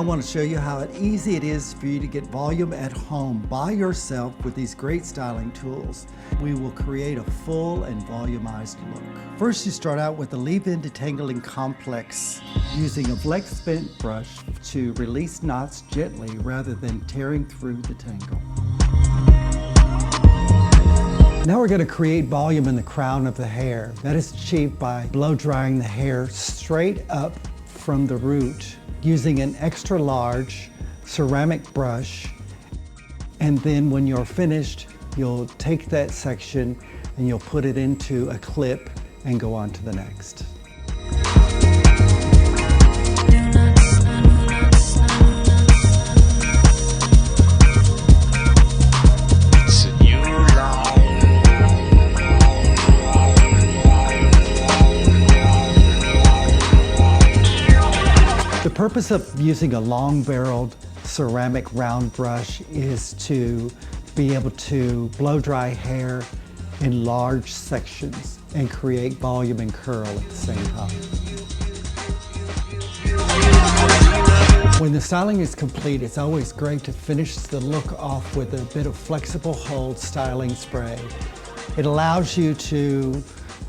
want to show you how easy it is for you to get volume at home by yourself with these great styling tools. We will create a full and volumized look. First, you start out with the leave-in detangling complex, using a flex bent brush to release knots gently rather than tearing through the tangle. Now we're going to create volume in the crown of the hair. That is achieved by blow drying the hair straight up from the root using an extra large ceramic brush. And then when you're finished, you'll take that section and you'll put it into a clip and go on to the next. The purpose of using a long-barreled ceramic round brush is to be able to blow dry hair in large sections and create volume and curl at the same time. When the styling is complete, it's always great to finish the look off with a bit of flexible hold styling spray. It allows you to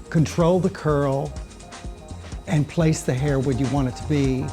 control the curl and place the hair where you want it to be